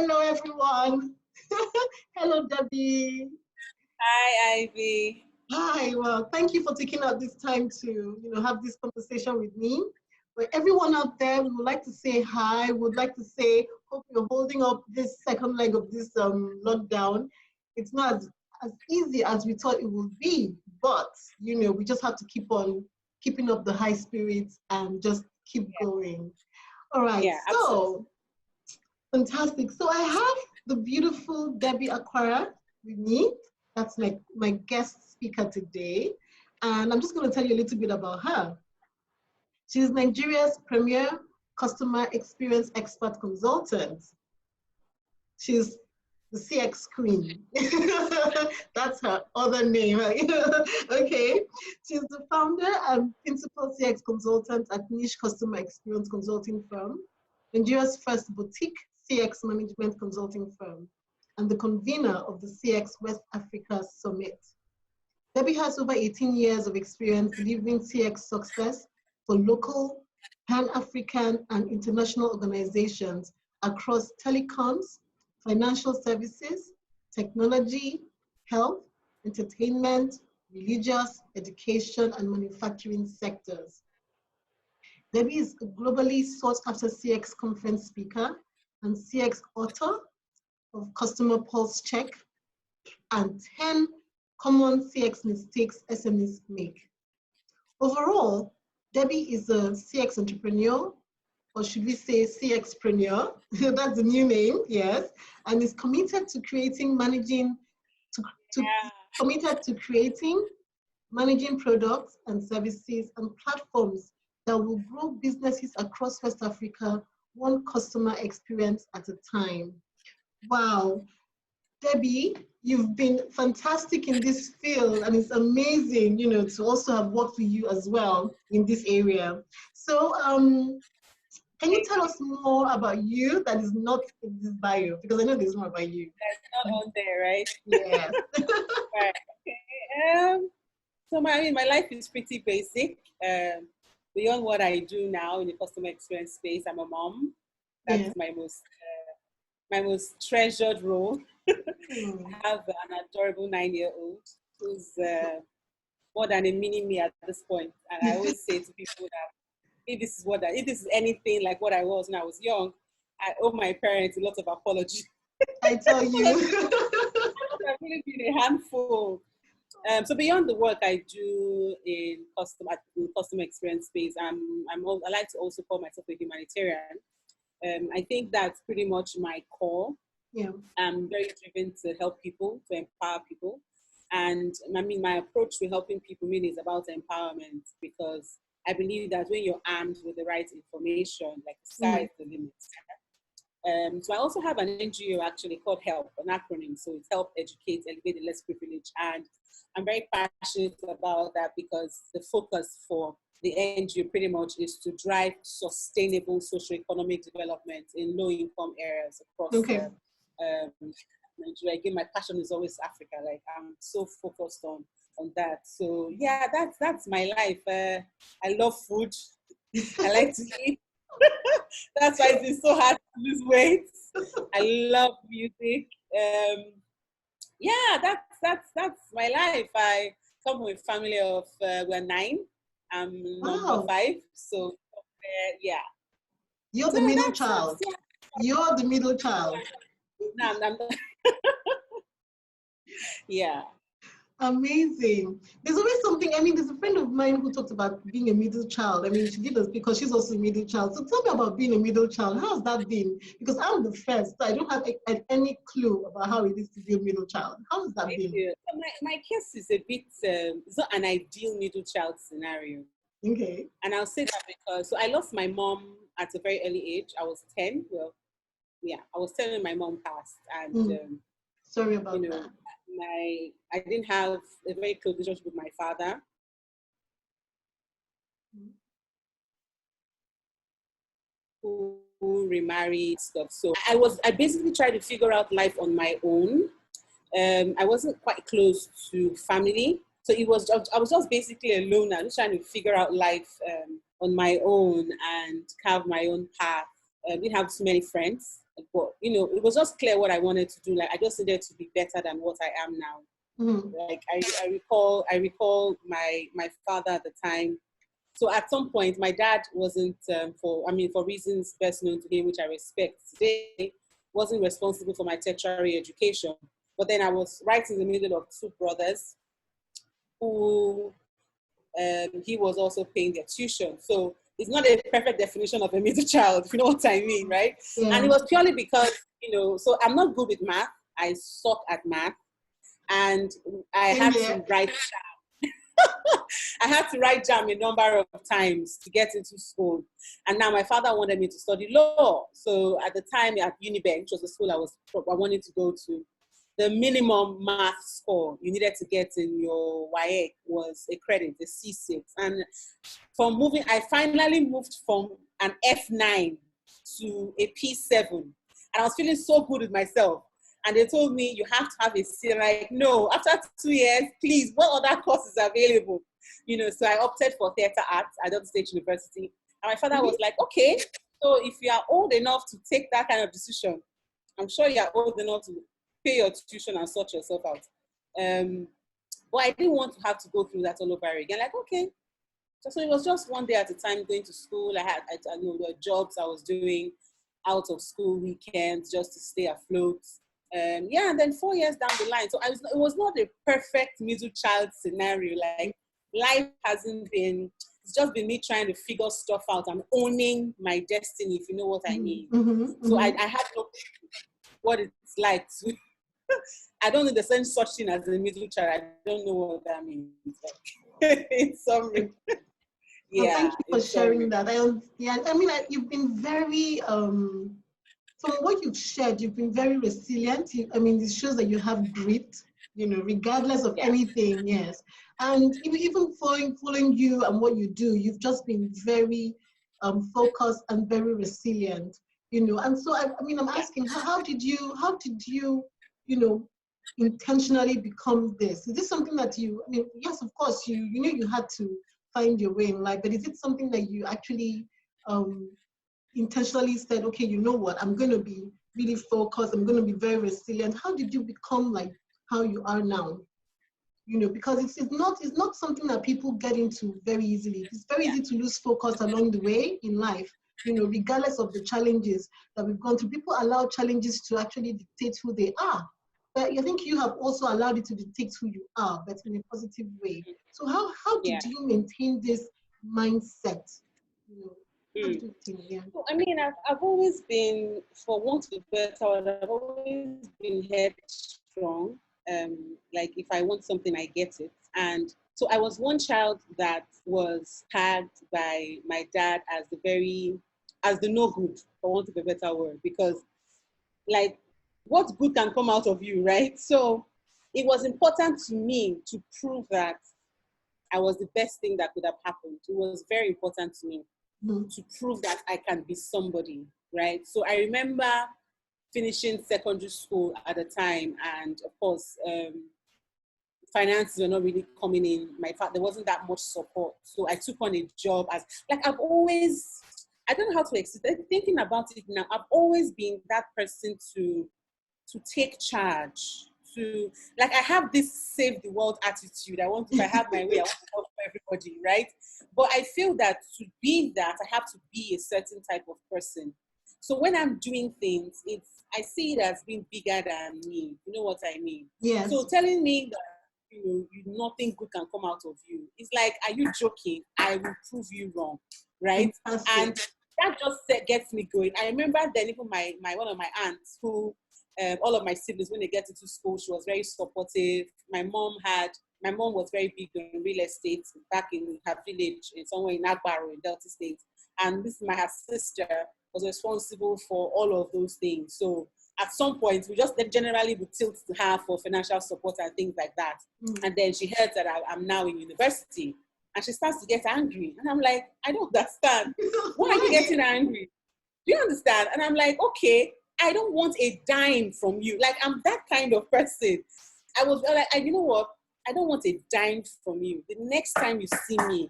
Hello, everyone. Hello, Debbie. Hi, Ivy. Hi. Well, thank you for taking out this time to, have this conversation with me. For everyone out there, we would like to say hi. We would like to say, hope you're holding up this second leg of this lockdown. It's not as easy as we thought it would be, but we just have to keep on keeping up the high spirits and just keep going. All right. Yeah, So fantastic. So I have the beautiful Debbie Akwara with me. That's my guest speaker today. And I'm just going to tell you a little bit about her. She's Nigeria's premier customer experience expert consultant. She's the CX queen. That's her other name. Okay. She's the founder and principal CX consultant at Niche Customer Experience Consulting Firm, Nigeria's first boutique CX management consulting firm, and the convener of the CX West Africa Summit. Debbie has over 18 years of experience delivering CX success for local, Pan-African, and international organizations across telecoms, financial services, technology, health, entertainment, religious, education, and manufacturing sectors. Debbie is a globally sought-after CX conference speaker and CX author of Customer Pulse Check and 10 common CX mistakes SMEs make. Overall, Debbie is a CX entrepreneur, or should we say CXpreneur? That's the new name, yes, and is committed to creating, committed to creating, managing products and services and platforms that will grow businesses across West Africa, one customer experience at a time. Wow, Debbie, you've been fantastic in this field, and it's amazing, to also have worked with you as well in this area. So, can you tell us more about you that is not in this bio? Because I know there's more about you. That's not on there, right? Yes. Right. Okay. So my life is pretty basic. Beyond what I do now in the customer experience space, I'm a mom. That's my most treasured role. I have an adorable 9-year-old who's more than a mini me at this point. And I always say to people that if this is anything like what I was when I was young, I owe my parents a lot of apology. I tell you. I've really been a handful. So beyond the work I do in customer experience space, I like to also call myself a humanitarian. I think that's pretty much my core. Yeah. I'm very driven to help people, to empower people. And my approach to helping people really is about empowerment, because I believe that when you're armed with the right information, like the sky's the limit. So I also have an NGO actually called HELP, an acronym. So it's Help Educate, Elevate the Less Privileged. And I'm very passionate about that because the focus for the NGO pretty much is to drive sustainable socioeconomic development in low-income areas across Nigeria. Again, my passion is always Africa. Like, I'm so focused on that. So yeah, that's my life. I love food. I like to eat. That's why it's been so hard to lose weight. I love music. Yeah, that's my life. I come from a family of we're 9. I'm number 5. So yeah. You're the middle child. You're the middle child. No, I'm yeah. Amazing. There's always something, there's a friend of mine who talked about being a middle child. She did this because she's also a middle child. So tell me about being a middle child. How's that been? Because I'm the first, so I don't have any clue about how it is to be a middle child. How has that been? So my case is a bit, it's not an ideal middle child scenario. Okay. And I'll say that because, so I lost my mom at a very early age. I was 10. Well, yeah, I was 10 when my mom passed. And sorry about that. I didn't have a very close relationship with my father. Who remarried stuff. So I basically tried to figure out life on my own. I wasn't quite close to family. So I was just basically alone and just trying to figure out life on my own and carve my own path. didn't have too many friends, but it was just clear what I wanted to do. Like I just needed to be better than what I am now. Like I recall my father at the time. So at some point, my dad wasn't for reasons best known to him, which I respect today, wasn't responsible for my tertiary education. But then I was right in the middle of two brothers who he was also paying their tuition. So it's not a perfect definition of a middle child, if you know what I mean, right? Yeah. And it was purely because, so I'm not good with math. I suck at math. And I had to write I had to write JAM a number of times to get into school. And now my father wanted me to study law. So at the time at Uniben, which was the school I wanted to go to, the minimum math score you needed to get in your WAEC was a credit, a C6. And I finally moved from an F9 to a P7. And I was feeling so good with myself. And they told me, you have to have a C. Like, no, after 2 years, please, what other courses are available? So I opted for theater arts at Delta State University. And my father was like, okay, so if you are old enough to take that kind of decision, I'm sure you are old enough to pay your tuition and sort yourself out. But I didn't want to have to go through that all over again. Like, okay. So it was just one day at a time going to school. I there were jobs I was doing, out of school weekends just to stay afloat. And then 4 years down the line. So it was not a perfect middle child scenario. Like life hasn't been, it's just been me trying to figure stuff out and owning my destiny, if you know what I mean. So I have no what it's like to, I don't know the same such thing as a middle child. I don't know what that means. In summary. Well, thank you for sharing that. You've been very, from what you've shared, you've been very resilient. It shows that you have grit, regardless of anything, yes. And even following you and what you do, you've just been very focused and very resilient, And so, I'm asking, how did you, intentionally become this? Is this something that yes, of course, you knew you had to find your way in life, but is it something that you actually intentionally said, okay, you know what, I'm going to be really focused, I'm going to be very resilient? How did you become like how you are now? Because it's not something that people get into very easily. It's very easy to lose focus along the way in life, regardless of the challenges that we've gone through. People allow challenges to actually dictate who they are. But I think you have also allowed it to dictate who you are, but in a positive way. So how did you maintain this mindset? Well, I've always been, for want of a better word, I've always been headstrong. Like if I want something, I get it. And so I was one child that was tagged by my dad as the no good, for want of a better word, because like what good can come out of you, right? So it was important to me to prove that I was the best thing that could have happened. It was very important to me to prove that I can be somebody, right? So I remember finishing secondary school at the time, and of course, finances were not really coming in. There wasn't that much support. So I took on a job as, like, I don't know how to explain, thinking about it now, I've always been that person to take charge, I have this save the world attitude. If I have my way, I want to help everybody, right? But I feel that to be that, I have to be a certain type of person. So when I'm doing things, I see it as being bigger than me. You know what I mean? Yes. So telling me that, nothing good can come out of you, it's like, are you joking? I will prove you wrong, right? And that just gets me going. I remember then even my one of my aunts who, all of my siblings, when they get into school, she was very supportive. My mom was very big on real estate back in her village, somewhere in Akwara in Delta State. And my sister was responsible for all of those things. So at some point, we just generally would tilt to her for financial support and things like that. And then she heard that I'm now in university. And she starts to get angry. And I'm like, I don't understand. Why are you getting angry? Do you understand? And I'm like, okay, I don't want a dime from you. Like, I'm that kind of person. I was like, you know what? I don't want a dime from you. The next time you see me,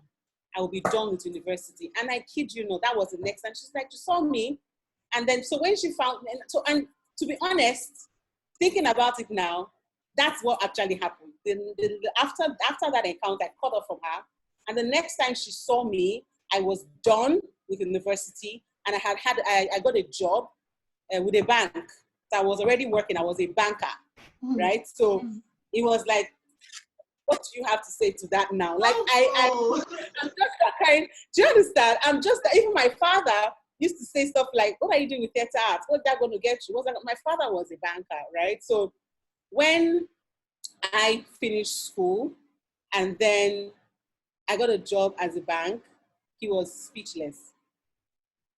I will be done with university. And I kid you not, that was the next time. She's like, you saw me? And then, so when she found, and to be honest, thinking about it now, that's what actually happened. After that encounter, I cut off from her. And the next time she saw me, I was done with university, and I got a job with a bank. So I was already working. I was a banker, right? So it was like, what do you have to say to that now? Like, I'm just that kind. Do you understand? I'm just, even my father used to say stuff like, what are you doing with theater arts? What's that going to get you? My father was a banker, right? So when I finished school and then I got a job as a bank, he was speechless,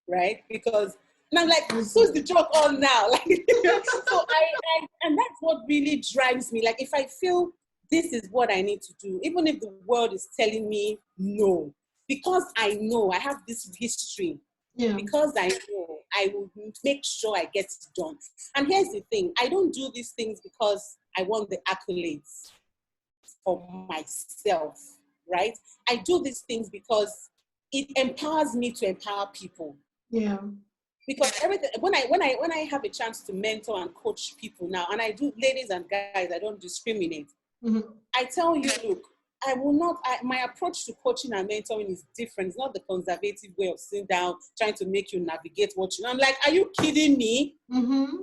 right? Because, and I'm like, so is the job on now? Like, and that's what really drives me. Like, if I feel this is what I need to do, even if the world is telling me no, because I know I have this history, because I know I will make sure I get it done. And here's the thing, I don't do these things because I want the accolades for myself, right? I do these things because it empowers me to empower people. Yeah. Because everything, when I have a chance to mentor and coach people now, and I do, ladies and guys, I don't discriminate. I tell you, look, I will not, my approach to coaching and mentoring is different. It's not the conservative way of sitting down, trying to make you navigate what you, I'm like, are you kidding me?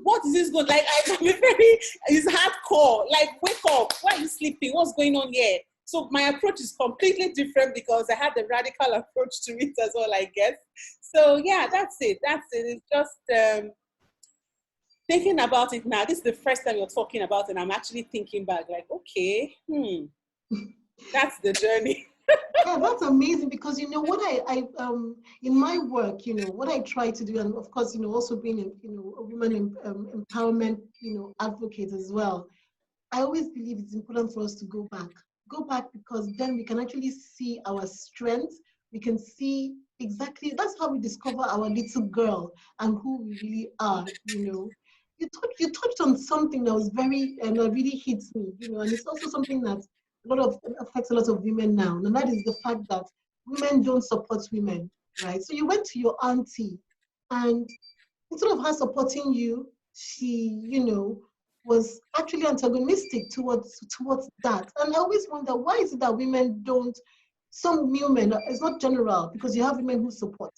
What is this going, like, it's hardcore. Like, wake up, why are you sleeping? What's going on here? So my approach is completely different because I had the radical approach to it as well, I guess. So yeah, that's it. It's just thinking about it now. This is the first time you're talking about it, and I'm actually thinking back, like, okay, that's the journey. Yeah, that's amazing, because you know what I in my work, you know what I try to do, and of course, you know, also being a women empowerment, advocate as well. I always believe it's important for us to go back, because then we can actually see our strengths. We can see exactly, that's how we discover our little girl and who we really are. You touched on something that was very, that really hits me, and it's also something that affects a lot of women now, and that is the fact that women don't support women, right? So you went to your auntie, and instead of her supporting you, she, was actually antagonistic towards that. And I always wonder, why is it that women don't, some women, it's not general, because you have women who support.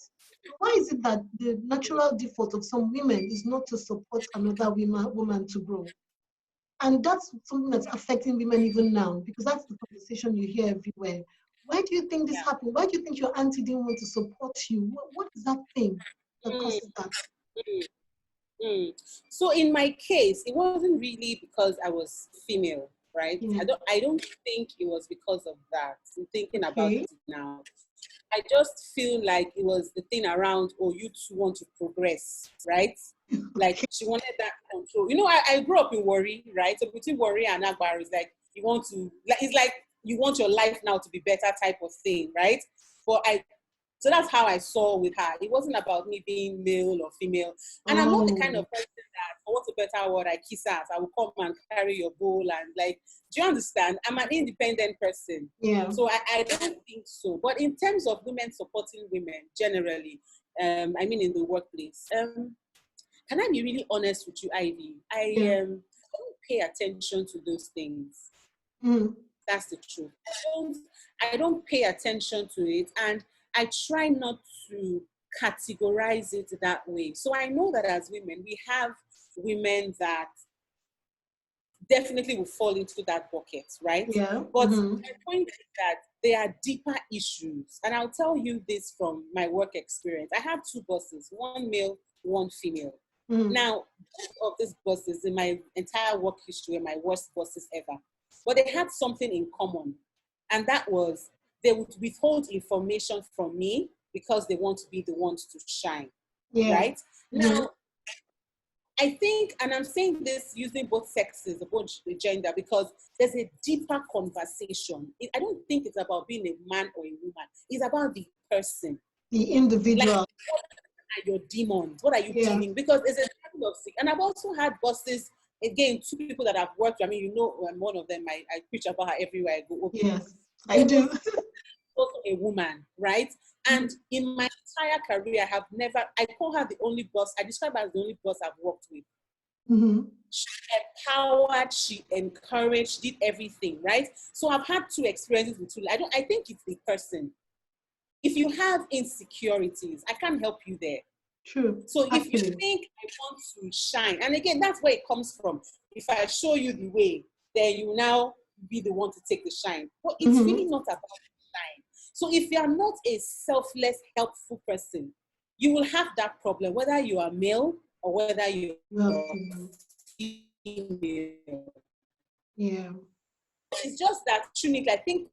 Why is it that the natural default of some women is not to support another woman to grow? And that's something that's affecting women even now, because that's the conversation you hear everywhere. Why do you think this happened? Why do you think your auntie didn't want to support you? What is that thing that causes that? So in my case, it wasn't really because I was female, right? I don't think it was because of that. I'm thinking about it now. I just feel like it was the thing around, oh, you two want to progress, right? Like, she wanted that control. I grew up in Warri, right? So between Warri and Akwara, it's like you want to, it's like you want your life now to be better type of thing, right? So that's how I saw with her. It wasn't about me being male or female. And I'm not the kind of person that, for what's a better word, I kiss ass. I will come and carry your bowl and like, do you understand? I'm an independent person. Yeah. So I don't think so. But in terms of women supporting women generally, I mean in the workplace, can I be really honest with you, Ivy? I don't pay attention to those things. That's the truth. I don't pay attention to it, and I try not to categorize it that way. So I know that as women, we have women that definitely will fall into that bucket, right? Yeah. But my point is that there are deeper issues. And I'll tell you this from my work experience. I have two bosses, one male, one female. Now, both of these bosses in my entire work history are my worst bosses ever. But they had something in common. And that was they would withhold information from me because they want to be the ones to shine. Right? Now, I think, and I'm saying this using both sexes, both gender, because there's a deeper conversation. I don't think it's about being a man or a woman. It's about the person. The individual. Like, what are your demons? What are you dealing? Because it's a kind of sick. And I've also had bosses, again, two people that I've worked with. I mean, one of them, I preach about her everywhere I go. Yes, I do. Also a woman, right? And in my entire career, I call her the only boss, I describe her as the only boss I've worked with. She empowered, she encouraged, did everything, right? So I've had two experiences with two. I think it's the person. If you have insecurities, I can't help you there. True. So if you think I want to shine, and again, that's where it comes from. If I show you the way, then you now be the one to take the shine. But it's really not about shine. So if you are not a selfless, helpful person, you will have that problem, whether you are male or whether you are female. Yeah. It's just that unique. I think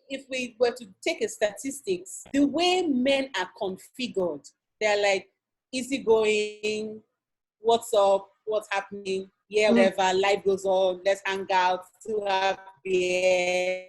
if we were to take a statistics, the way men are configured, they're like easygoing, what's up, what's happening, yeah, whatever, life goes on, let's hang out, still happy,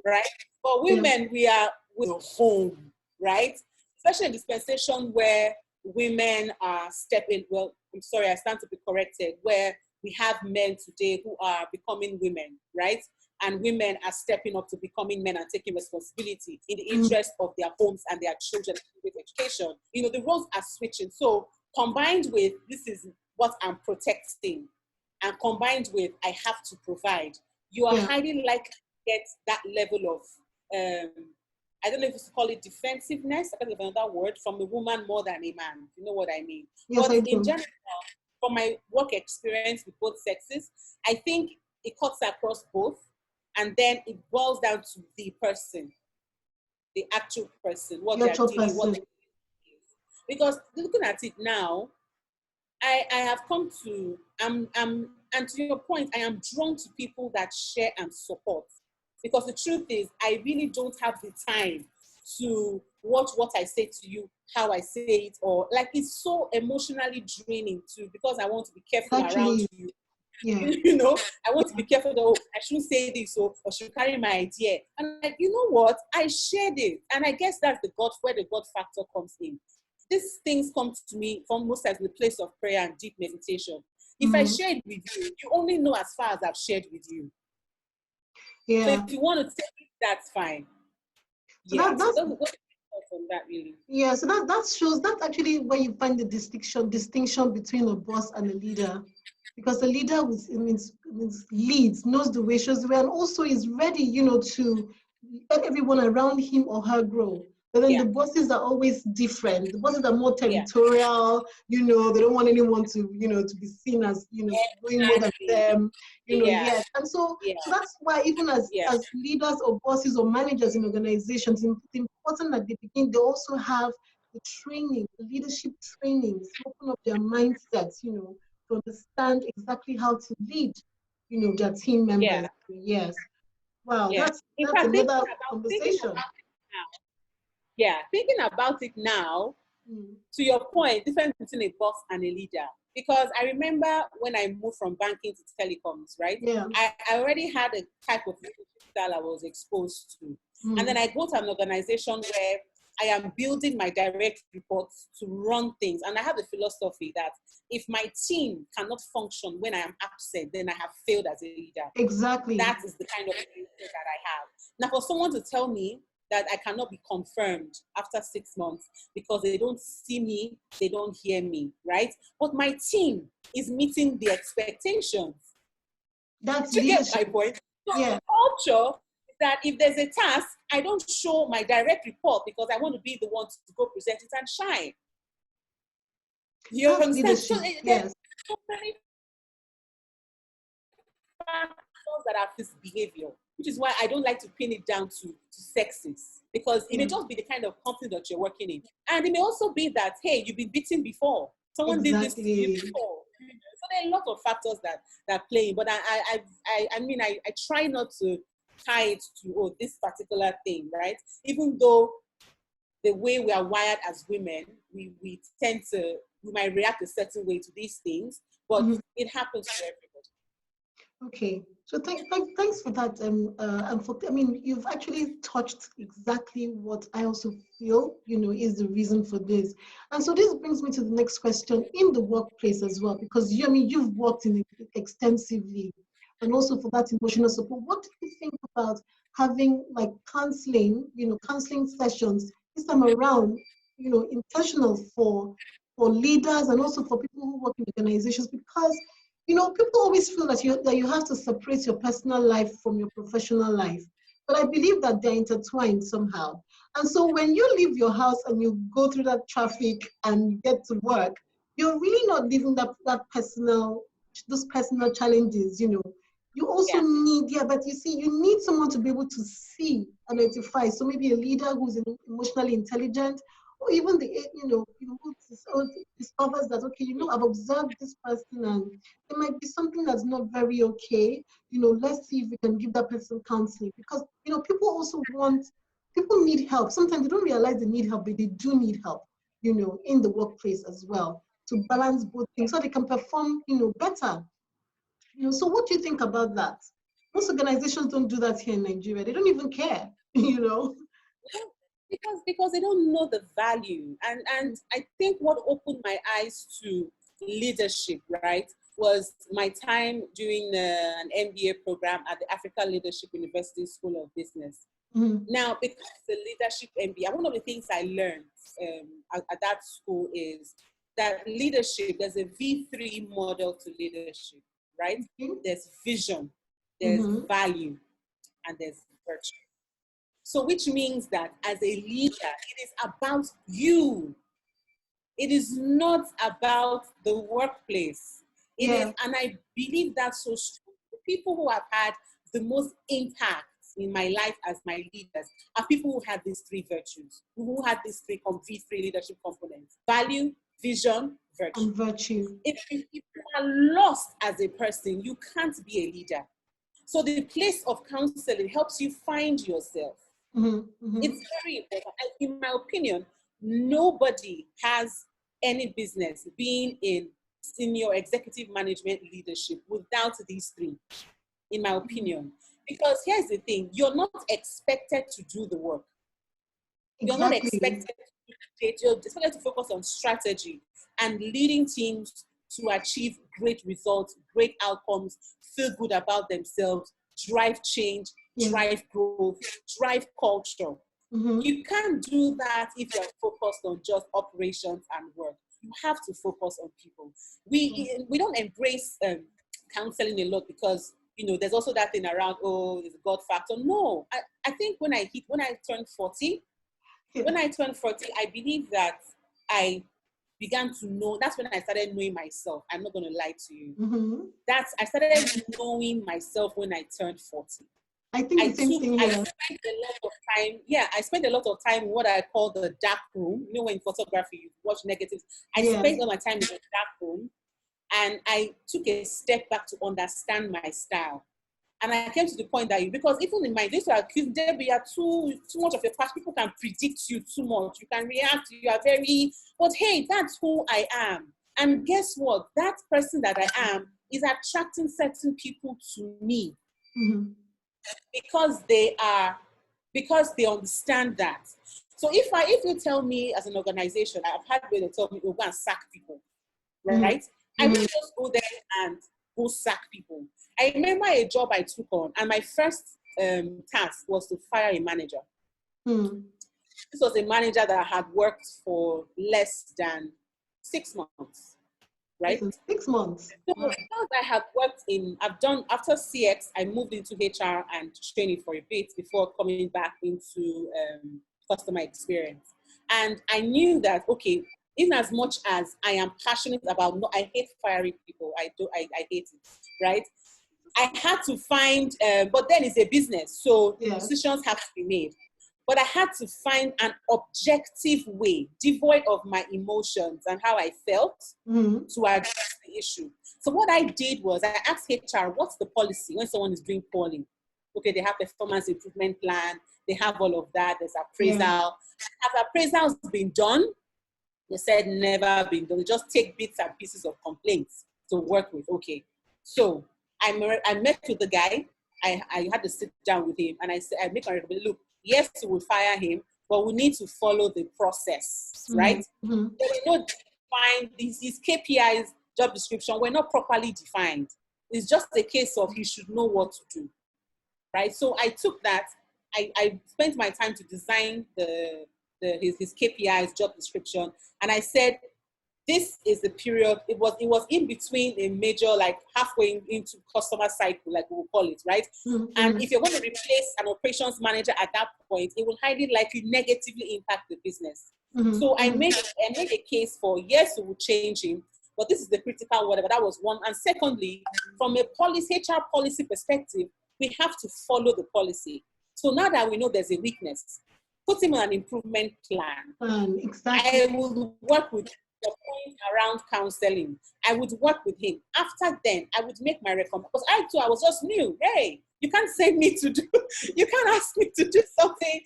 right? But women, we are with home, right? Especially in dispensation where women are stepping, well, I'm sorry, I stand to be corrected, where we have men today who are becoming women, right? And women are stepping up to becoming men and taking responsibility in the interest of their homes and their children with education. You know, the roles are switching. So combined with, this is what I'm protecting, and combined with, I have to provide, you are highly likely to get that level of, I don't know if you call it defensiveness, I don't know another word, from a woman more than a man. You know what I mean? Yes, but I do. In general, from my work experience with both sexes, I think it cuts across both, and then it boils down to the person, the actual person, what they're dealing with. Because looking at it now, I have come to, and to your point, I am drawn to people that share and support. Because the truth is, I really don't have the time to watch what I say to you, how I say it, or like it's so emotionally draining too, because I want to be careful around you. Yeah. You know, I want to be careful that, oh, I shouldn't say this, or should carry my idea. And like, you know what? I shared it. And I guess that's where the God factor comes in. These things come to me from most times in the place of prayer and deep meditation. If I share it with you, you only know as far as I've shared with you. Yeah. So if you want to take it, that's fine. So that's on that really. Yeah, so that shows, that's actually where you find the distinction between a boss and a leader. Because the leader leads, knows the way, shows the way, and also is ready, you know, to let everyone around him or her grow. But then the bosses are always different. The bosses are more territorial, you know, they don't want anyone to, you know, to be seen as, you know, doing more than them, you know, And so that's why even as leaders or bosses or managers in organizations, it's important that they also have the training, the leadership trainings, open up their mindsets, you know, to understand exactly how to lead, you know, their team members. Yes. Wow, that's another conversation. Thinking about it now, to your point, difference between a boss and a leader. Because I remember when I moved from banking to telecoms, right? I already had a type of leadership style I was exposed to. And then I go to an organization where I am building my direct reports to run things. And I have a philosophy that if my team cannot function when I am absent, then I have failed as a leader. Exactly. That is the kind of leadership that I have. Now, for someone to tell me that I cannot be confirmed after 6 months because they don't see me, they don't hear me, right? But my team is meeting the expectations. That's you leadership. Get my point? So culture is that if there's a task, I don't show my direct report because I want to be the one to go present it and shine. You That's understand? leadership. So there's so many factors that are this behavior, which is why I don't like to pin it down to sexes, because it may just be the kind of company that you're working in. And it may also be that, hey, you've been beaten before. Someone did this to you before. So there are a lot of factors that play in. But I mean, I try not to tie it to, this particular thing, right? Even though the way we are wired as women, we might react a certain way to these things, but it happens to everybody. Okay, so thanks for that. I mean, you've actually touched exactly what I also feel, you know, is the reason for this. And so this brings me to the next question in the workplace as well, because you've worked in it extensively, and also for that emotional support. What do you think about having like counseling, counseling sessions this time around, intentional for leaders and also for people who work in organizations, because people always feel that you have to separate your personal life from your professional life. But I believe that they're intertwined somehow. And so when you leave your house and you go through that traffic and get to work, you're really not living those personal challenges. You also Yeah. need, but you see, you need someone to be able to see, identify. So maybe a leader who's emotionally intelligent, or even who discovers that, okay, I've observed this person and there might be something that's not very okay. Let's see if we can give that person counseling, because people need help. Sometimes they don't realize they need help, but they do need help, in the workplace as well, to balance both things so they can perform, better. So what do you think about that? Most organizations don't do that here in Nigeria. They don't even care, Because they don't know the value. And I think what opened my eyes to leadership, right, was my time doing an MBA program at the Africa Leadership University School of Business. Mm-hmm. Now, because the leadership MBA, one of the things I learned at that school is that leadership, there's a V3 model to leadership, right? Mm-hmm. There's vision, there's value, and there's virtue. So which means that as a leader, it is about you. It is not about the workplace. It is, and I believe that so strong. The people who have had the most impact in my life as my leaders are people who had these three virtues, who had these three leadership components: value, vision, virtue. And virtue. If you are lost as a person, you can't be a leader. So the place of counseling helps you find yourself. It's very important. In my opinion, nobody has any business being in senior executive management leadership without these three, in my opinion. Because here's the thing, you're not expected to do the work. You're not expected you're expected to focus on strategy and leading teams to achieve great results, great outcomes, feel good about themselves, drive change, drive growth, drive culture. You can't do that if you're focused on just operations and work. You have to focus on people. We don't embrace counseling a lot because there's also that thing around, there's a God factor. No, I think when I turned 40, I believe that I began to know. That's when I started knowing myself. I'm not going to lie to you. I started knowing myself when I turned 40. I think the same thing here. I spent a lot of time in what I call the dark room. When in photography you watch negatives. I spent all my time in the dark room, and I took a step back to understand my style. And I came to the point that because even in my days to accuse Debbie, you are too much of a past. People can predict you too much. You can react. You are but hey, that's who I am. And guess what? That person that I am is attracting certain people to me. Because they understand that. So if you tell me as an organization, I've had where they tell me, go and sack people, right? I will just go there and go sack people. I remember a job I took on, and my first task was to fire a manager. This was a manager that had worked for less than 6 months. Right? 6 months. So because I have after CX, I moved into HR and training for a bit before coming back into customer experience. And I knew that, okay, in as much as I am passionate about, I hate firing people. I hate it, right? I had to find, but then it's a business, so decisions have to be made. But I had to find an objective way, devoid of my emotions and how I felt, to address the issue. So what I did was I asked HR, what's the policy when someone is doing poorly? Okay, they have performance improvement plan. They have all of that. There's appraisal. Have appraisals been done? They said never been done. They just take bits and pieces of complaints to work with. Okay, so I met with the guy. I had to sit down with him, and I said, I make a recommendation. Look, yes, we will fire him, but we need to follow the process, right? They were not defined. These KPIs, job description, were not properly defined. It's just a case of he should know what to do, right? So I took that I spent my time to design his KPIs, job description, and I said, this is the period. It was in between a major, like halfway into customer cycle, like we will call it, right? Mm-hmm. And if you're going to replace an operations manager at that point, it will highly likely negatively impact the business. Mm-hmm. So I made a case for, yes, we will change him, but this is the critical whatever. That was one. And secondly, from a HR policy perspective, we have to follow the policy. So now that we know there's a weakness, put him on an improvement plan. Exactly. I will work with the point around counseling. I would work with him. After then, I would make my recommendation. Because I was just new. Hey, you can't send me to do, you can't ask me to do something,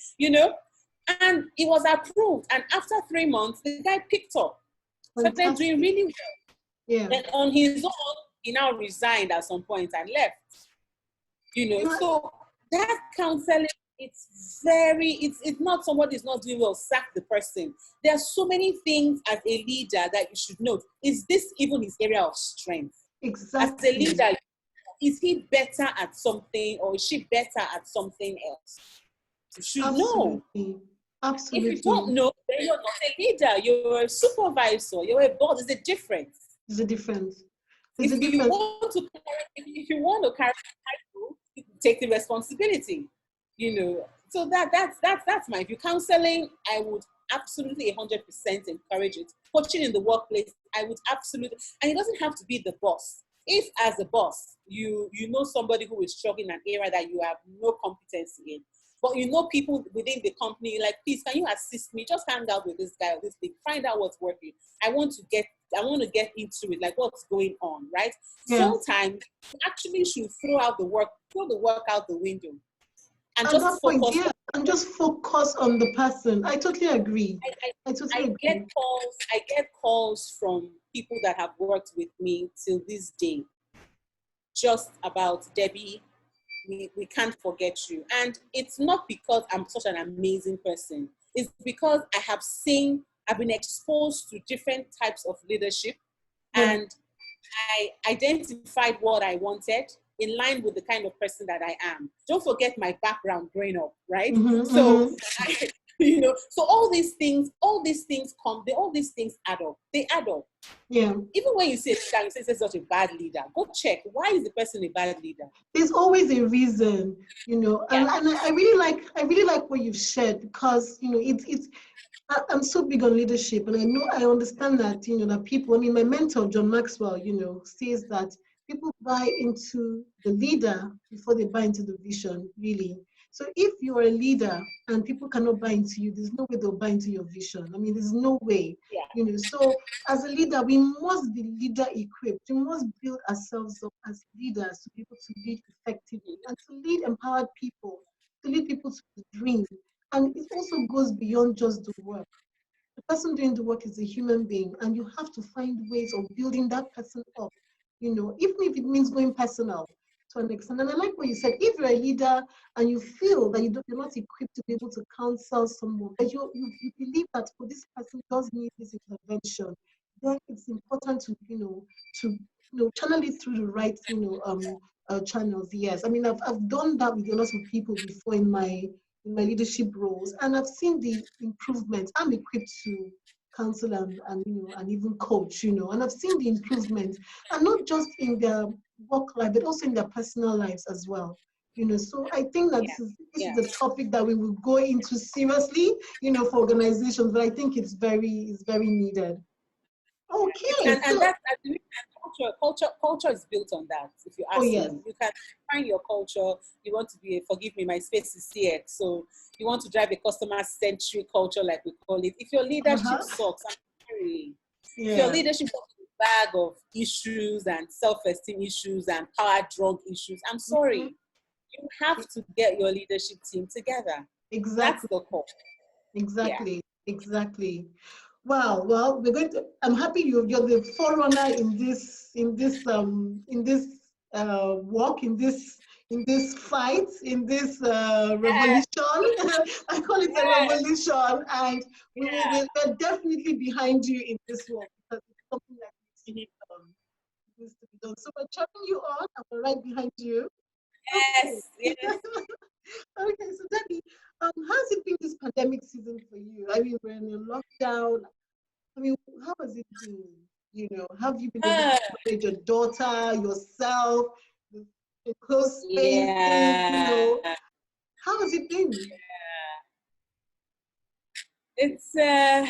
And it was approved. And after 3 months, the guy picked up. Started doing really well. Yeah. Then on his own, he now resigned at some point and left. So that counseling, it's not somebody's not doing well, sack the person. There are so many things as a leader that you should note. Is this even his area of strength? Exactly. As a leader, is he better at something or is she better at something else? You should know. Absolutely. If you don't know, then you're not a leader. You're a supervisor. You're a boss. There's a difference. There's a difference. If you want to carry the title, take the responsibility. So that's my view. Counseling, I would absolutely 100% encourage it. Coaching in the workplace, I would absolutely, and it doesn't have to be the boss. If as a boss, you know somebody who is struggling in an area that you have no competency in, but people within the company, like, please, can you assist me? Just hang out with this guy or this thing, find out what's working. I want to get into it, like what's going on, right? Yes. Sometimes you actually should throw the work out the window. And just focus. And just focus on the person. I totally agree. I get calls from people that have worked with me till this day, just about, Debbie, we can't forget you. And it's not because I'm such an amazing person. It's because I've been exposed to different types of leadership, and I identified what I wanted in line with the kind of person that I am. Don't forget my background growing up, right? So all these things add up. They add up. Yeah. Even when you say it's such a bad leader, go check. Why is the person a bad leader? There's always a reason, and I really like what you've shared, because I'm so big on leadership, and I understand that that people. My mentor John Maxwell, says that people buy into the leader before they buy into the vision, really. So if you're a leader and people cannot buy into you, there's no way they'll buy into your vision. There's no way. Yeah. So as a leader, we must be leader equipped. We must build ourselves up as leaders to be able to lead effectively and to lead empowered people, to lead people to the dream. And it also goes beyond just the work. The person doing the work is a human being, and you have to find ways of building that person up, even if it means going personal to an extent. And I like what you said. If you're a leader and you feel that you're not equipped to be able to counsel someone, but you believe that this person does need this intervention, then it's important to channel it through the right channels. Yes, I've done that with a lot of people before in my leadership roles, and I've seen the improvement. I'm equipped to counsel and even coach, and I've seen the improvement, and not just in their work life, but also in their personal lives as well. So I think that this is the topic that we will go into seriously, for organizations, but I think it's very needed. Okay. And that's culture is built on that. If you ask me, you can find your culture. You want to be forgive me, my space is here. So you want to drive a customer-centric culture, like we call it. If your leadership sucks, I'm sorry. If your leadership is a bag of issues and self-esteem issues and power drug issues, I'm sorry. You have to get your leadership team together. Exactly. That's the core. Exactly. Yeah. Exactly. Wow. Well, I'm happy you're the forerunner in this walk, in this fight, in this revolution. I call it a revolution, and we're definitely behind you in this work, because it's something that needs to be done. So we're cheering you on, and we're right behind you. Yes. Yes. Okay, so Debbie, how's it been this pandemic season for you? I mean, we're in a lockdown. I mean, how has it been? You know, have you been able to Ah, manage your daughter, yourself, the close spaces? You yeah. know, how has it been? It's uh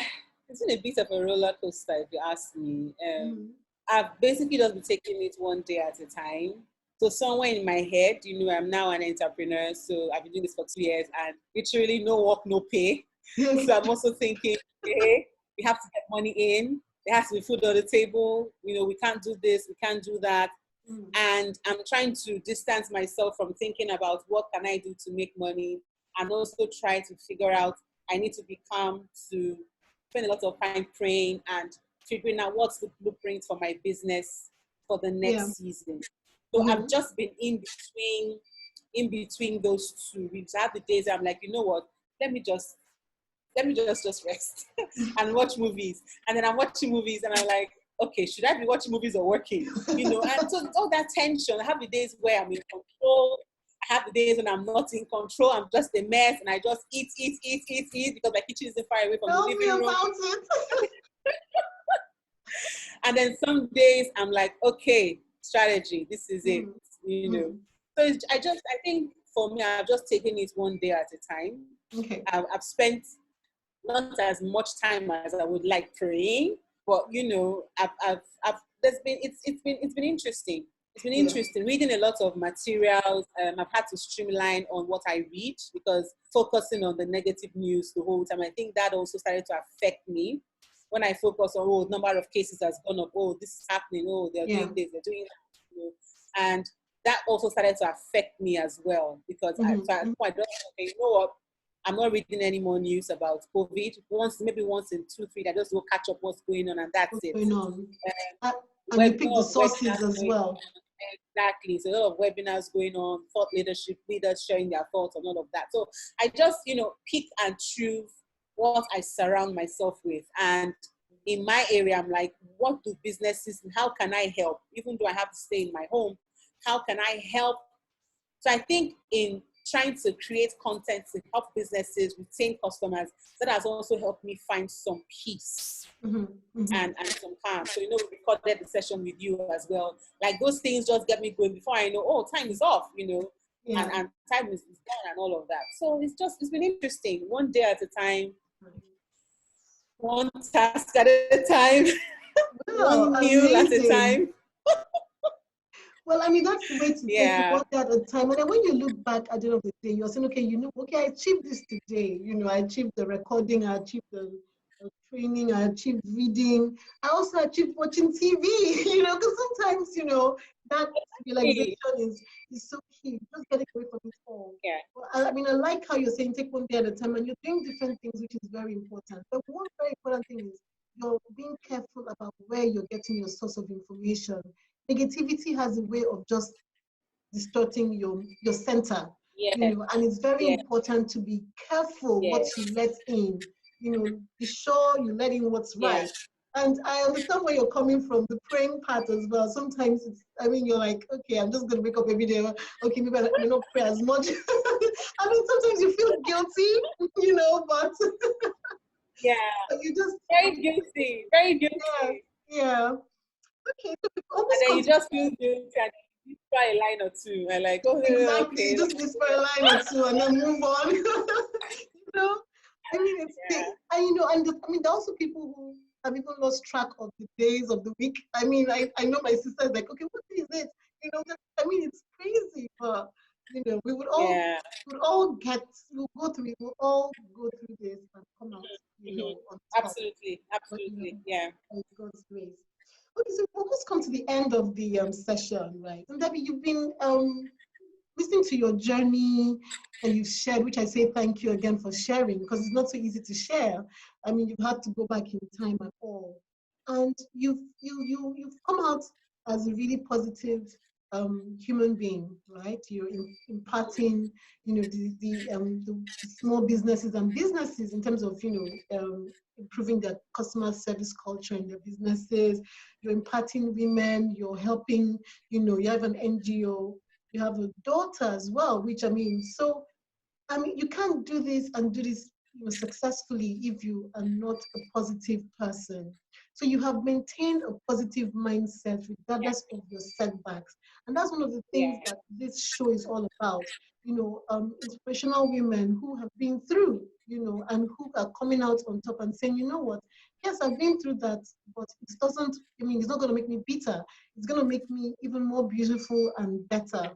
it's been a bit of a roller coaster if you ask me. Mm, I've basically just been taking it one day at a time. So somewhere in my head, I'm now an entrepreneur. So I've been doing this for 2 years and literally no work, no pay. yes. So I'm also thinking, hey, we have to get money in. There has to be food on the table. We can't do this, we can't do that. Mm, And I'm trying to distance myself from thinking about what can I do to make money, and also try to figure out I need to be calm, to spend a lot of time praying and figuring out what's the blueprint for my business for the yeah. next season. So I've Mm-hmm. just been in between those two weeks. I have the days I'm like, you know what, let me just rest and watch movies. And then I'm watching movies and I'm like, okay, should I be watching movies or working? And so it's all that tension. I have the days where I'm in control. I have the days when I'm not in control. I'm just a mess and I just eat because my kitchen isn't far away from the Tell me living room. about it. And then some days I'm like, okay, strategy, this is it, Mm, you know. mm, So I think for me, I've just taken it one day at a time. okay. I've spent not as much time as I would like praying, but there's been it's been interesting. It's been Yeah. interesting reading a lot of materials. I've had to streamline on what I read because focusing on the negative news the whole time, I think that also started to affect me. When I focus on number of cases has gone up, this is happening, they're Yeah. doing this, they're doing that, and that also started to affect me as well because so at Mm-hmm. the point I don't okay, you know what, I'm not reading any more news about COVID. Maybe once in 2, 3 days, I just go catch up what's going on, and that's What's it. going on? Uh, and you A pick the lot of sources webinars as going well. on. Exactly. So a lot of webinars going on, thought leadership, leaders sharing their thoughts and all of that. So I just, pick and choose what I surround myself with. And in my area, I'm like, what do businesses, how can I help? Even though I have to stay in my home, how can I help? So I think in trying to create content to help businesses retain customers, that has also helped me find some peace Mm-hmm. Mm-hmm. and some calm. So, we recorded the session with you as well. Like those things just get me going before I know, time is off, Yeah. and time is gone and all of that. So it's been interesting. One day at a time, one task at a time, Well, one meal at a amazing. time. Well, I mean, that's the way to take it Yeah. one day at a time. And then when you look back at the end of the day, you're saying, okay, okay, I achieved this today. I achieved the recording, I achieved the training, I achieved reading. I also achieved watching TV, because sometimes, that relaxation is so key. Just getting away from it all. Yeah. Well, I mean, I like how you're saying take one day at a time and you're doing different things, which is very important. But one very important thing is you're being careful about where you're getting your source of information. Negativity has a way of just distorting your center, Yeah. and it's very Yeah. important to be careful Yeah. what you let in, be sure you let in what's Yeah. right. And I understand where you're coming from, the praying part as well. Sometimes I mean, you're like, okay, I'm just going to wake up every day. Okay, maybe I may not pray as much. I mean, sometimes you feel guilty, but Yeah. you just, Very guilty. Very yeah, guilty. yeah. Okay, so we've And almost then come you to just feel guilty and you try a line or two and like, exactly. You okay. just whisper a line or two and then move on. know, I mean, it's the, Yeah. I mean, there are also people who have even lost track of the days of the week. I mean, I know my sister is like, okay, what day is it? I mean, it's crazy, but we Yeah. would all we'll go through it, we'll all go through this and come out, Mm-hmm. on top. Absolutely. But Absolutely. Yeah. by God's grace. Okay, so we'll almost come to the end of the session, right? And Debbie, you've been listening to your journey that you've shared, which I say thank you again for sharing, because it's not so easy to share. I mean, you've had to go back in time and all, and you've come out as a really positive human being, right? You're imparting, the small businesses and businesses in terms of improving their customer service culture in their businesses. You're imparting women. You're helping. You have an NGO, you have a daughter as well, which I mean, so I mean, you can't do this and do this, successfully if you are not a positive person. So you have maintained a positive mindset Yeah, regardless of your setbacks. And that's one of the things yeah, that this show is all about. Inspirational women who have been through, and who are coming out on top and saying, you know what, yes, I've been through that, but it's not going to make me bitter. It's going to make me even more beautiful and better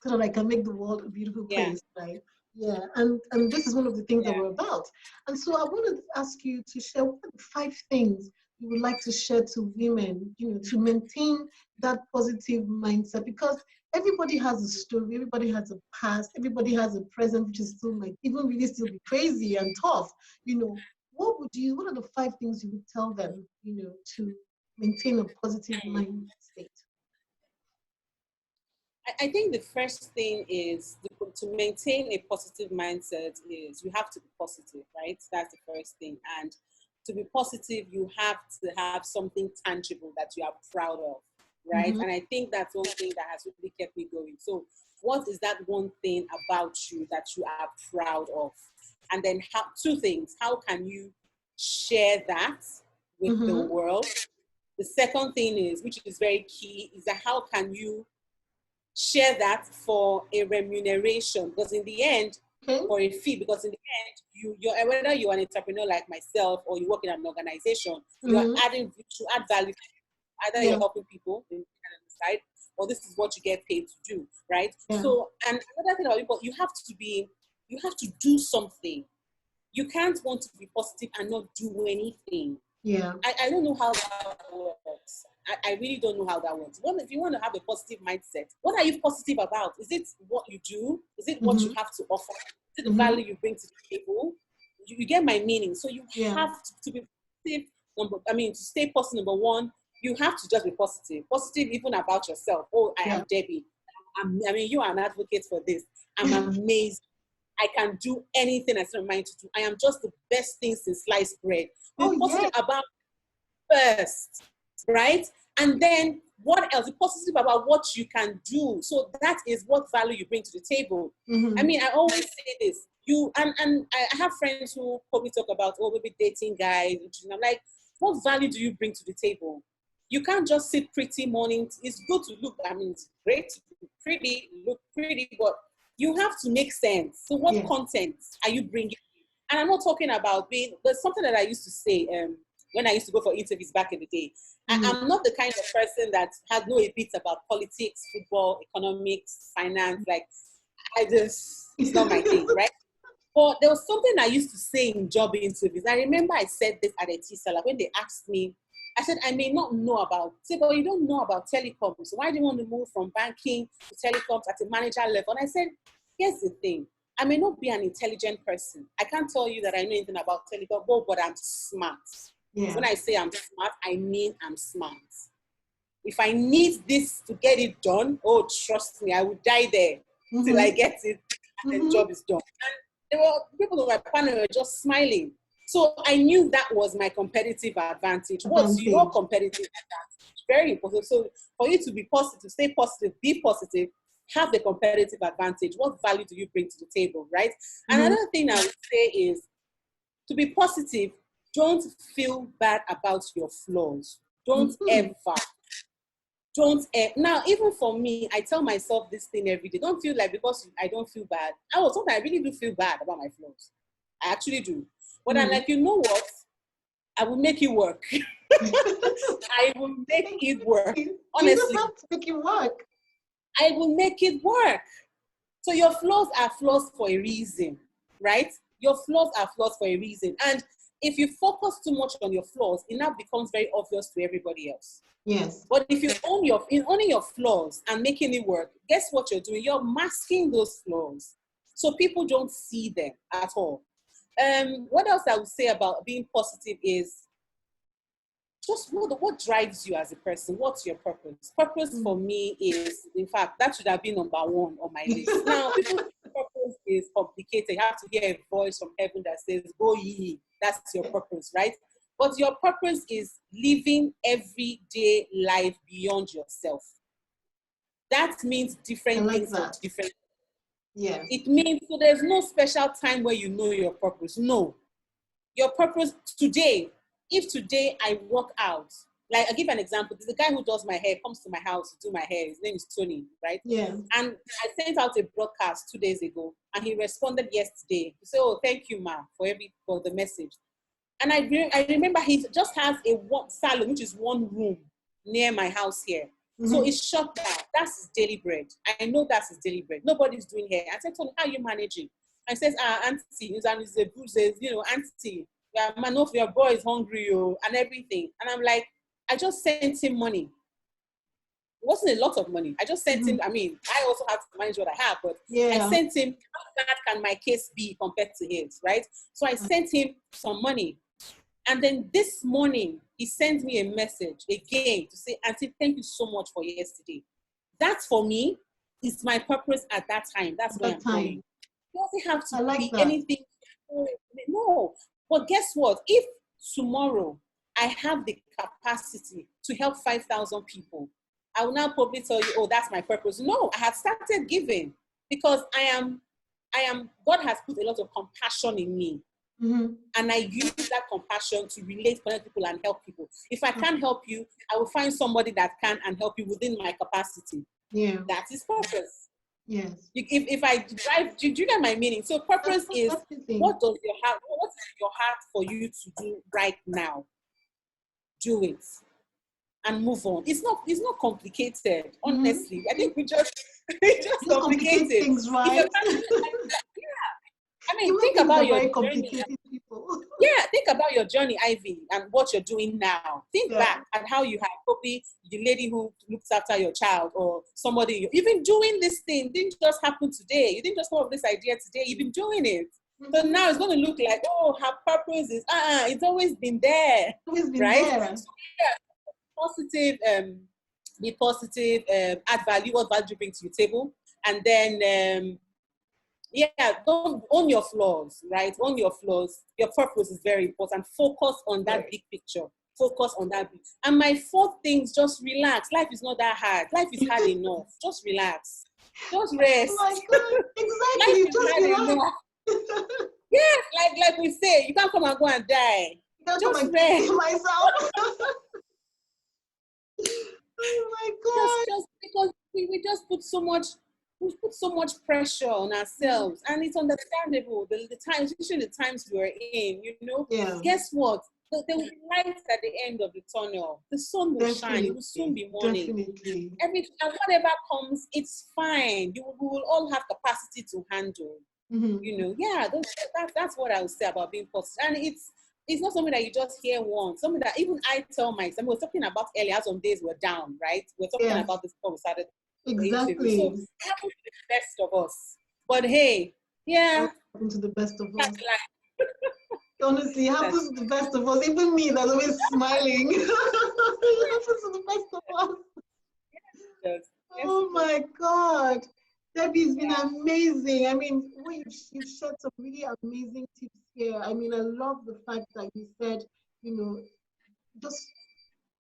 so that I can make the world a beautiful yeah. place, right? Yeah, and this is one of the things that Yeah. we're about. And so I wanted to ask you to share what are the 5 things you would like to share to women, to maintain that positive mindset, because everybody has a story, everybody has a past, everybody has a present, which is still might even really still be crazy and tough. What are the 5 things you would tell them, to maintain a positive mind state? I think the first thing is to maintain a positive mindset is you have to be positive, right? That's the first thing. And to be positive, you have to have something tangible that you are proud of, right? Mm-hmm. And I think that's one thing that has really kept me going. So, what is that one thing about you that you are proud of? And then, 2 things. How can you share that with the Mm-hmm. world? The second thing is, which is very key, is that how can you share that for a remuneration, because in the end, Okay. for a fee, because in the end, you're whether you're an entrepreneur like myself or you work in an organization, you're Mm-hmm. adding to add value. Either you're Yeah. helping people on the side, or this is what you get paid to do, right? Yeah. So, and another thing about people, you have to do something. You can't want to be positive and not do anything. Yeah. I don't know how that works. I really don't know how that works. If you want to have a positive mindset, what are you positive about? Is it what you do? Is it what you Mm-hmm. have to offer? Is it the Mm-hmm. value you bring to the table? You get my meaning. So you Yeah. have to be positive. To stay positive, number one, you have to just be positive. Positive even about yourself. Oh, I Yeah. am Debbie. You are an advocate for this. I'm amazed. I can do anything I set my mind to do. I am just the best thing since sliced bread. Oh Be yeah. positive about first, right? And then what else? Be positive about what you can do. So that is what value you bring to the table. Mm-hmm. I always say this. And I have friends who probably talk about, oh, maybe dating guys. And I'm like, what value do you bring to the table? You can't just sit pretty morning. It's good to look. It's great to look pretty, but you have to make sense. So what Yes. content are you bringing? And I'm not talking about there's something that I used to say when I used to go for interviews back in the day. Mm-hmm. I'm not the kind of person that has no a bit about politics, football, economics, finance. Like, it's not my thing, right? But there was something I used to say in job interviews. I remember I said this at a TESOL when they asked me, I said, I may not know about, say, but you don't know about telecoms. So why do you want to move from banking to telecoms at a manager level? And I said, here's the thing. I may not be an intelligent person. I can't tell you that I know anything about telecom, but I'm smart. Yeah. When I say I'm smart, I mean I'm smart. If I need this to get it done, oh, trust me, I will die there till I Mm-hmm. get it and the Mm-hmm. job is done. And there were people on my panel were just smiling. So I knew that was my competitive advantage. What's your Advantage. competitive advantage? Very important. So for you to be positive, stay positive, be positive, have the competitive advantage. What value do you bring to the table, right? Mm-hmm. Another thing I would say is to be positive, don't feel bad about your flaws. Don't Mm-hmm. ever. Now, even for me, I tell myself this thing every day. Don't feel like because I don't feel bad. Sometimes I really do feel bad about my flaws. I actually do. But I'm Mm-hmm. like, you know what? I will make it work. I will make it work. You just Honestly, have to make it work. I will make it work. So your flaws are flaws for a reason, right? Your flaws are flaws for a reason. And if you focus too much on your flaws, it now becomes very obvious to everybody else. Yes. But if you in owning your flaws and making it work, guess what you're doing? You're masking those flaws. So people don't see them at all. What else I would say about being positive is just what drives you as a person? What's your purpose? Purpose for me is, in fact, that should have been number one on my list. Now, people think purpose is complicated. You have to hear a voice from heaven that says, go ye. That's your purpose, right? But your purpose is living everyday life beyond yourself. That means I different like things for that. different. Yes. It means, so there's no special time where you know your purpose. No. Your purpose today, if today I walk out, like I'll give an example. There's a guy who does my hair, comes to my house to do my hair. His name is Tony, right? Yeah. And I sent out a broadcast 2 days ago, and he responded yesterday to say, "Oh, thank you, ma, for the message." And I remember he just has a one salon, which is one room near my house here. So it's shut down. That's his daily bread. I know that's his daily bread. Nobody's doing hair. I said, Tony, how are you managing? And he says, auntie, and he's a bruises, auntie, man, if your boy is hungry, and everything. And I'm like, I just sent him money. It wasn't a lot of money. I just sent him, I mean, I also have to manage what I have, but I sent him, how bad can my case be compared to his, right? So I sent him some money. And then this morning, he sent me a message again to say, Auntie, thank you so much for yesterday. That for me is my purpose at that time. That's where I'm going. It doesn't have to be anything. No. But guess what? If tomorrow I have the capacity to help 5,000 people, I will now probably tell you, oh, that's my purpose. No, I have started giving because God has put a lot of compassion in me. And I use that compassion to relate, connect people, and help people. If I can't help you, I will find somebody that can and help you within my capacity. Yeah. That is purpose. Yes. If I drive, do you get my meaning? So purpose is what is your heart for you to do right now? Do it and move on. It's not complicated, honestly. I think we just complicate things, right? I mean, think about your journey. Yeah, think about your journey, Ivy, and what you're doing now. Think back at how you had probably the lady who looks after your child or somebody. You've been doing this thing. Didn't just happen today. You didn't just come up with this idea today. You've been doing it. So now it's going to look like, oh, her purpose is, it's always been there. Right? So, be positive, add value. What value do you bring to your table? And then, don't own your flaws, right? Own your flaws. Your purpose is very important. Focus on that big picture. Focus on that big. And my fourth thing is just relax. Life is not that hard. Life is hard enough. Just relax. Just rest. Oh my God. Exactly. Life is hard enough. Yes, like we say, you can't come and go and die. Just rest. Myself. Oh my God. Just because we just put so much pressure on ourselves, and it's understandable. The times, especially the times we're in, guess what? There will be lights at the end of the tunnel. The sun will shine. It will soon be morning. Definitely. And whatever comes, it's fine. We will all have capacity to handle. That's what I would say about being positive. And it's not something that you just hear once. Something that even I tell myself. We're talking about earlier. Some days we're down, right? We're talking about this before we started. Exactly. So it happens to the best of us. But hey, happens to the best of us. Honestly, it happens to the best of us. Even me, that's always smiling. It happens to the best of us. Yes. Oh my God. Debbie's been amazing. I mean, you've shared some really amazing tips here. I mean, I love the fact that you said, just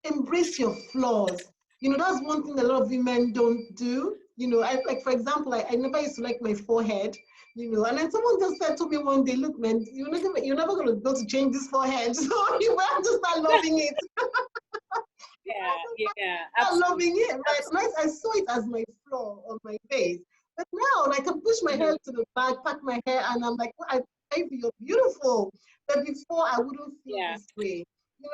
embrace your flaws. That's one thing a lot of women don't do. For example, I never used to like my forehead, and then someone just said to me one day, look, man, you're never going to be able to change this forehead. So you have to start loving it. Start loving it, right? And I saw it as my flaw on my face. But now I can push my hair to the back, pack my hair, and I'm like, you're beautiful. But before, I wouldn't feel this way.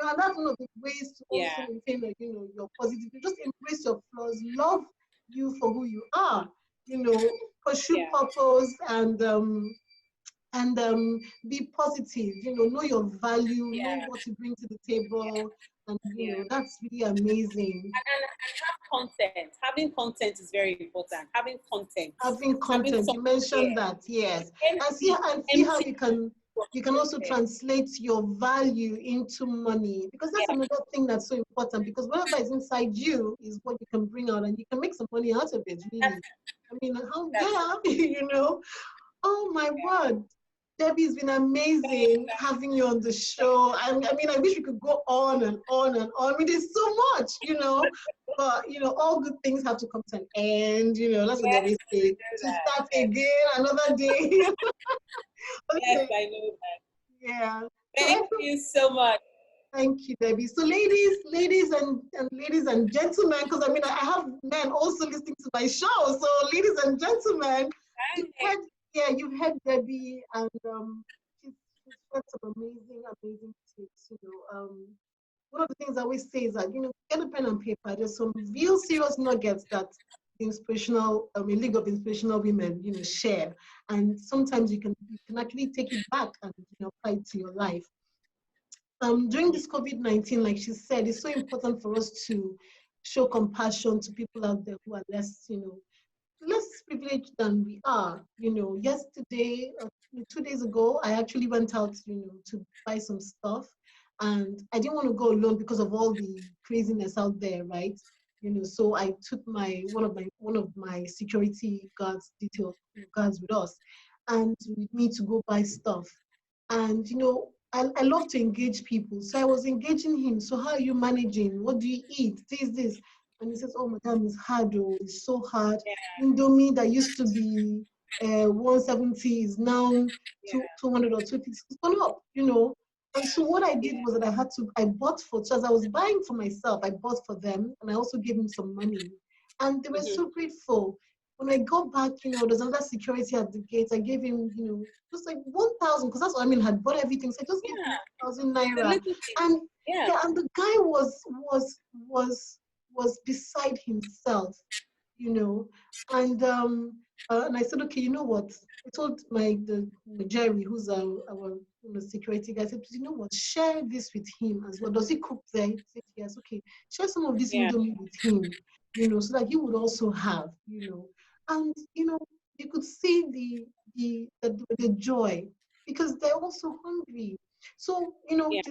And that's one of the ways to also maintain, your positive. Just embrace your flaws, love you for who you are. Pursue purpose and be positive. Know your value, know what you bring to the table, and that's really amazing. And have content. Having content is very important. Having content. You mentioned that, yes. And see how you can also translate your value into money, because that's another thing that's so important, because whatever is inside you is what you can bring out, and you can make some money out of it, really. I mean, oh my word. Debbie's been amazing having you on the show. I mean, I wish we could go on and on and on. I mean, there's so much, But you know, all good things have to come to an end. You know, that's what they Yes, always I say. know To that. start Yes, again another day. yes, Okay. I know that. Yeah. So Thank you so much. thank you, Debbie. So ladies and gentlemen, because I mean I have men also listening to my show. So ladies and gentlemen, you've Hi. heard you've heard Debbie, and she's shared some amazing tips. You know, one of the things I always say is that, you know, get a pen and paper. There's some real serious nuggets that a League of Inspirational Women, you know, share. And sometimes you can actually take it back and, you know, apply it to your life. During this COVID-19, like she said, it's so important for us to show compassion to people out there who are less, you know, less privileged than we are. You know, yesterday, 2 days ago, I actually went out, you know, to buy some stuff, and I didn't want to go alone because of all the craziness out there, right? You know, so I took one of my security guards with us, and with me to go buy stuff. And you know, I love to engage people, so I was engaging him. So how are you managing? What do you eat? This. And he says, oh, madam, it's hard, oh, it's so hard. Yeah, Indomie that used to be 170 is now yeah, 200 or 250. It's gone up, you know. And so what I did yeah. was that I bought for, so as I was buying for myself, I bought for them, and I also gave them some money. And they were Mm-hmm. so grateful. When I got back, you know, there's another security at the gate. I gave him, you know, just like 1,000, because that's what I mean, had bought everything. So I just gave him Yeah, 1,000 the naira. little thing. And Yeah, yeah, and the guy was beside himself, you know. And I said, okay, you know what? I told Jerry, who's our you know, security guy, I said, you know what? Share this with him as well. Does he cook there? He said, yes. Okay, share some of this yeah, indomie with him, you know, so that he would also have, you know. And you know, you could see the joy, because they're also hungry. So yeah,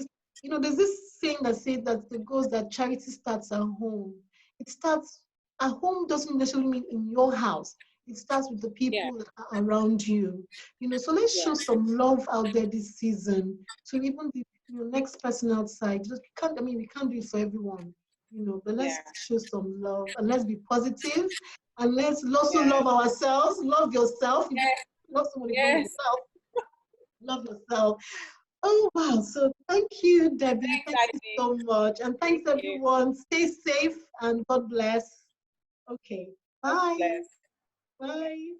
you know, there's this saying that says that the goes that charity starts at home. It starts at home, doesn't necessarily mean in your house. It starts with the yeah, people that are around you. You know, so let's yeah, show some love out there this season to even the, you know, next person outside. Just can't, I mean, we can't do it for everyone, you know, but let's yeah, show some love and let's be positive, and let's also yeah. love ourselves. Love yourself. If you Yes, love somebody, love yes. yourself. Love yourself. Oh, wow. So thank you, Debbie. Thanks, Thank you Ivy. so much. And Thank thanks, you. everyone. Stay safe and God bless. Okay. God Bye. bless. Bye.